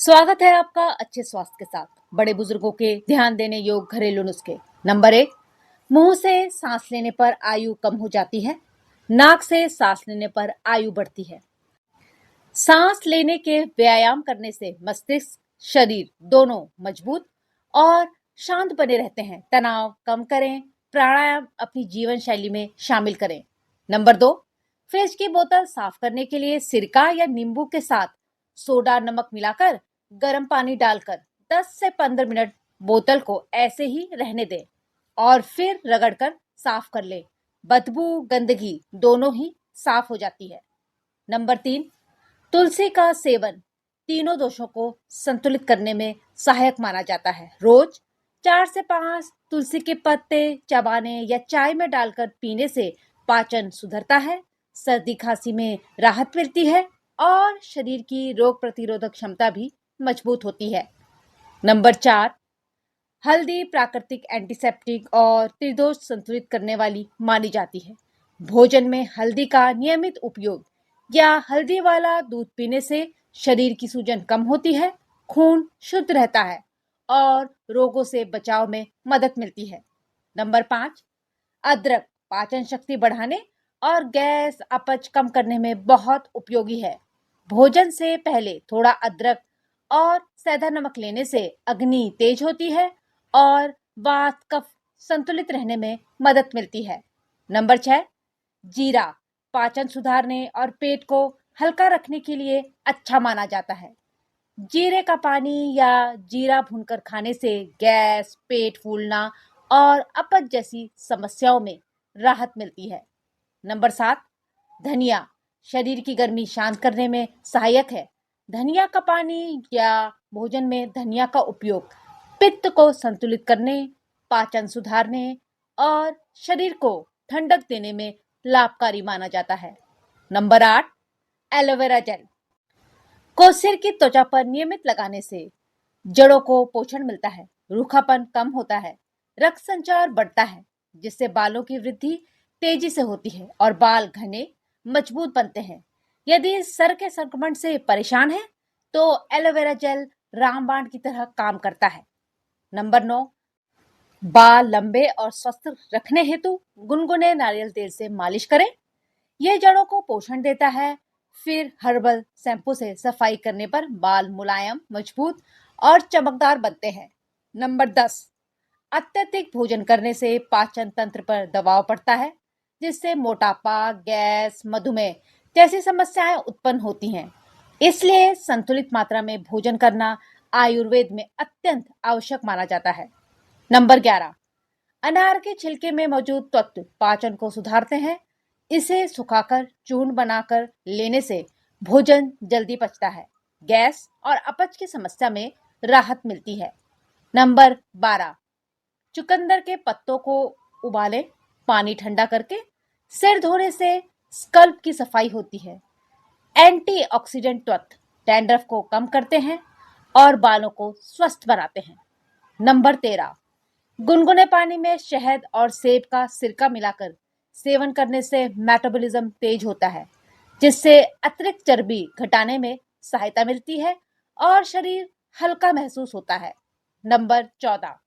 स्वागत है आपका अच्छे स्वास्थ्य के साथ। बड़े बुजुर्गों के ध्यान देने योग घरेलू नुस्खे। नंबर 1, मुंह से सांस लेने पर आयु कम हो जाती है। नाक से सांस लेने पर आयु बढ़ती है। सांस लेने के व्यायाम करने से मस्तिष्क, शरीर दोनों मजबूत और शांत बने रहते हैं। तनाव कम करें। प्राणायाम अपनी जीवन शैली में शामिल करें। नंबर 2, फ्रिज की बोतल साफ करने के लिए सिरका या नींबू के साथ सोडा नमक मिलाकर गर्म पानी डालकर 10 से 15 मिनट बोतल को ऐसे ही रहने दें और फिर रगड़कर साफ कर लें। बदबू, गंदगी दोनों ही साफ हो जाती है। नंबर 3, तुलसी का सेवन तीनों दोषों को संतुलित करने में सहायक माना जाता है। रोज 4 से 5 तुलसी के पत्ते चबाने या चाय में डालकर पीने से पाचन सुधरता है, सर्दी खांसी में राहत मिलती है और शरीर की रोग प्रतिरोधक क्षमता भी मजबूत होती है। नंबर 4, हल्दी प्राकृतिक एंटीसेप्टिक और त्रिदोष संतुलित करने वाली मानी जाती है। भोजन में हल्दी का नियमित उपयोग या हल्दी वाला दूध पीने से शरीर की सूजन कम होती है, खून शुद्ध रहता है और रोगों से बचाव में मदद मिलती है। नंबर 5, अदरक पाचन शक्ति बढ़ाने और गैस अपच कम करने में बहुत उपयोगी है। भोजन से पहले थोड़ा अदरक और सेंधा नमक लेने से अग्नि तेज होती है और वात कफ संतुलित रहने में मदद मिलती है। नंबर 6, जीरा पाचन सुधारने और पेट को हल्का रखने के लिए अच्छा माना जाता है। जीरे का पानी या जीरा भूनकर खाने से गैस, पेट फूलना और अपच जैसी समस्याओं में राहत मिलती है। नंबर 7, धनिया शरीर की गर्मी शांत करने में सहायक है। धनिया का पानी या भोजन में धनिया का उपयोग पित्त को संतुलित करने, पाचन सुधारने और शरीर को ठंडक देने में लाभकारी माना जाता है। नंबर 8, एलोवेरा जेल को सिर की त्वचा पर नियमित लगाने से जड़ों को पोषण मिलता है, रूखापन कम होता है, रक्त संचार बढ़ता है जिससे बालों की वृद्धि तेजी से होती है और बाल घने मजबूत बनते हैं। यदि सर के संक्रमण से परेशान है तो एलोवेरा जेल रामबाण की तरह काम करता है। नंबर 9, बाल लंबे और स्वस्थ रखने हेतु गुनगुने नारियल तेल से मालिश करें। यह जड़ों को पोषण देता है। फिर हर्बल शैम्पू से सफाई करने पर बाल मुलायम, मजबूत और चमकदार बनते हैं। नंबर 10, अत्यधिक भोजन करने से पाचन तंत्र पर दबाव पड़ता है जिससे मोटापा, गैस, मधुमेह जैसी समस्याएं उत्पन्न होती हैं। इसलिए संतुलित मात्रा में भोजन करना आयुर्वेद में अत्यंत आवश्यक माना जाता है। नंबर 11, अनार के छिलके में मौजूद तत्व पाचन को सुधारते हैं। इसे सुखाकर चूर्ण बनाकर लेने से भोजन जल्दी पचता है, गैस और अपच की समस्या में राहत मिलती है। नंबर 12, चुकंदर के पत्तों को उबालें, पानी ठंडा करके सिर धोने से स्कल्प की सफाई होती है। एंटीऑक्सीडेंट तत्व डैंड्रफ को कम करते हैं और बालों को स्वस्थ बनाते हैं। नंबर 13, गुनगुने पानी में शहद और सेब का सिरका मिलाकर सेवन करने से मेटाबॉलिज्म तेज होता है जिससे अतिरिक्त चर्बी घटाने में सहायता मिलती है और शरीर हल्का महसूस होता है। नंबर 14,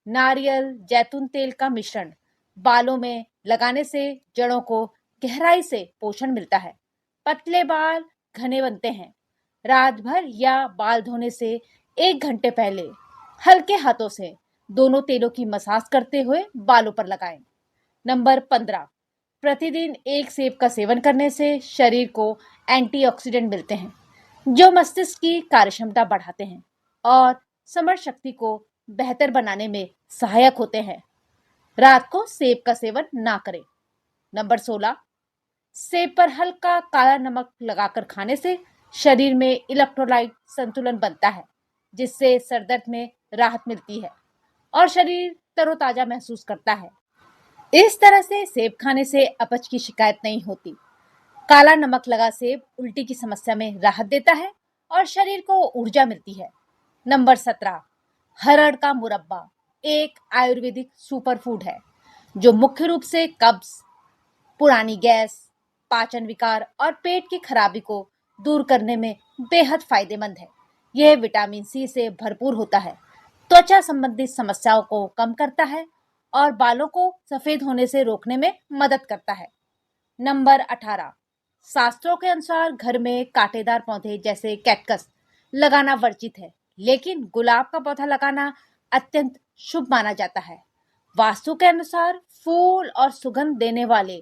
नारियल जैतून तेल का मिश्रण बालों में लगाने से जड़ों को गहराई से पोषण मिलता है, पतले बाल घने बनते हैं। रात भर या बाल धोने से 1 घंटे पहले हल्के हाथों से दोनों तेलों की मसाज करते हुए बालों पर लगाएं। नंबर 15, प्रतिदिन 1 सेब का सेवन करने से शरीर को एंटीऑक्सीडेंट मिलते हैं जो मस्तिष्क की कार्यक्षमता बढ़ाते हैं और समझ शक्ति को बेहतर बनाने में सहायक होते हैं। रात को सेब का सेवन ना करें। नंबर 16, सेब पर हल्का काला नमक लगाकर खाने से शरीर में इलेक्ट्रोलाइट संतुलन बनता है जिससे सरदर्द में राहत मिलती है और शरीर तरोताजा महसूस करता है। इस तरह से सेब खाने से अपच की शिकायत नहीं होती। काला नमक लगा सेब उल्टी की समस्या में राहत देता है और शरीर को ऊर्जा मिलती है। नंबर 17, हरड़ का मुरब्बा एक आयुर्वेदिक सुपरफूड है जो मुख्य रूप से कब्ज, पुरानी गैस, पाचन विकार और पेट की खराबी को दूर करने में बेहद फायदेमंद है। यह विटामिन सी से भरपूर होता है, त्वचा संबंधित समस्याओं को कम करता है और बालों को सफेद होने से रोकने में मदद करता है। नंबर 18, शास्त्रों के अनुसार घर में कांटेदार पौधे जैसे कैक्टस लगाना वर्जित है, लेकिन गुलाब का पौधा लगाना अत्यंत शुभ माना जाता है। वास्तु के अनुसार फूल और सुगंध देने वाले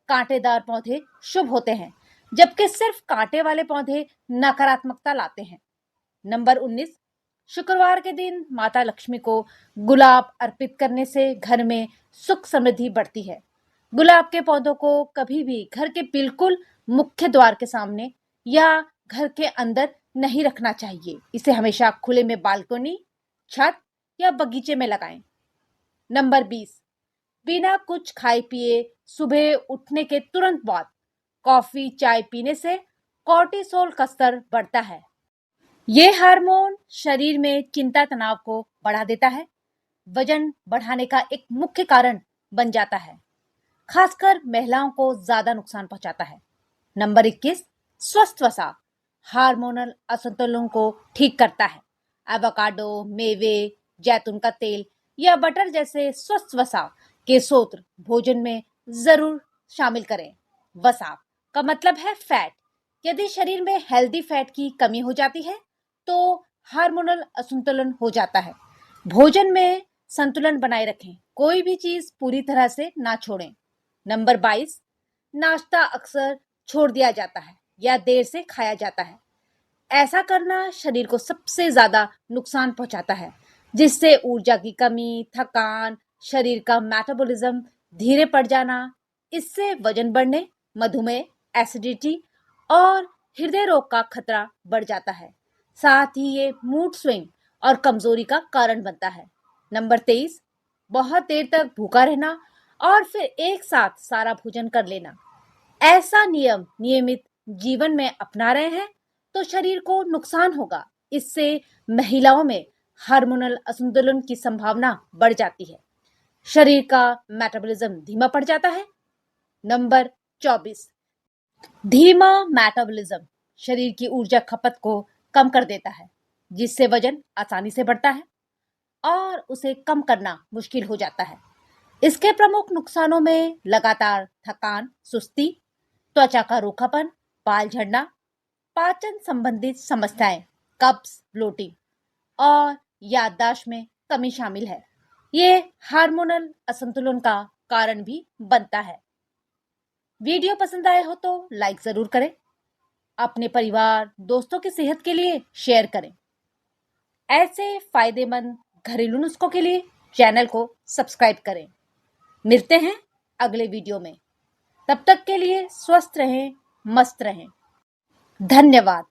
कांटेदार पौधे शुभ होते हैं, जबकि सिर्फ कांटे वाले पौधे नकारात्मकता लाते हैं। नंबर 19, शुक्रवार के दिन माता लक्ष्मी को गुलाब अर्पित करने से घर में सुख समृद्धि बढ़ती है। गुलाब के पौधों को कभी भी घर के बिल्कुल मुख्य द्वार के सामने या घर के अंदर नहीं रखना चाहिए। इसे हमेशा खुले में बालकनी, छत या बगीचे में लगाएं। नंबर 20, बिना कुछ खाए पिए सुबह उठने के तुरंत बाद कॉफी चाय पीने से कॉर्टिसोल का स्तर बढ़ता है। ये हार्मोन शरीर में चिंता तनाव को बढ़ा देता है, वजन बढ़ाने का एक मुख्य कारण बन जाता है, खासकर महिलाओं को ज्यादा नुकसान पहुंचाता है। नंबर 21, स्वस्थ वसा हार्मोनल असंतुलन को ठीक करता है। एवोकाडो, मेवे, जैतून का तेल या बटर जैसे स्वस्थ वसा के स्रोत भोजन में जरूर शामिल करें। वसा का मतलब है फैट। यदि शरीर में हेल्दी फैट की कमी हो जाती है तो हार्मोनल असंतुलन हो जाता है। भोजन में संतुलन बनाए रखें, कोई भी चीज पूरी तरह से ना छोड़ें। नंबर 22, नाश्ता अक्सर छोड़ दिया जाता है या देर से खाया जाता है। ऐसा करना शरीर को सबसे ज्यादा नुकसान पहुंचाता है, जिससे ऊर्जा की कमी, थकान, शरीर का मेटाबॉलिज्म धीरे पड़ जाना, इससे वजन बढ़ने, मधुमेह, एसिडिटी और हृदय रोग का खतरा बढ़ जाता है। साथ ही ये मूड स्विंग और कमजोरी का कारण बनता है। नंबर 23, बहुत देर तक भूखा रहना और फिर एक साथ सारा भोजन कर लेना। ऐसा नियम नियमित जीवन में अपना रहे हैं तो शरीर को नुकसान होगा। इससे महिलाओं में हार्मोनल असंतुलन की संभावना बढ़ जाती है, शरीर का मेटाबॉलिज्म धीमा पड़ जाता है। नंबर 24, धीमा मेटाबॉलिज्म शरीर की ऊर्जा खपत को कम कर देता है, जिससे वजन आसानी से बढ़ता है और उसे कम करना मुश्किल हो जाता है। इसके प्रमुख नुकसानों में लगातार थकान, सुस्ती, त्वचा का रूखापन, बाल झड़ना, पाचन संबंधित समस्याएं, कब्ज, ब्लोटिंग और याददाश्त में कमी शामिल है। ये हार्मोनल असंतुलन का कारण भी बनता है। वीडियो पसंद आए हो तो लाइक जरूर करें, अपने परिवार, दोस्तों की सेहत के लिए शेयर करें। ऐसे फायदेमंद घरेलू नुस्खों के लिए चैनल को सब्सक्राइब करें। मिलते हैं अगले वीडियो में, तब तक के लिए स्वस्थ रहें, मस्त रहें। धन्यवाद।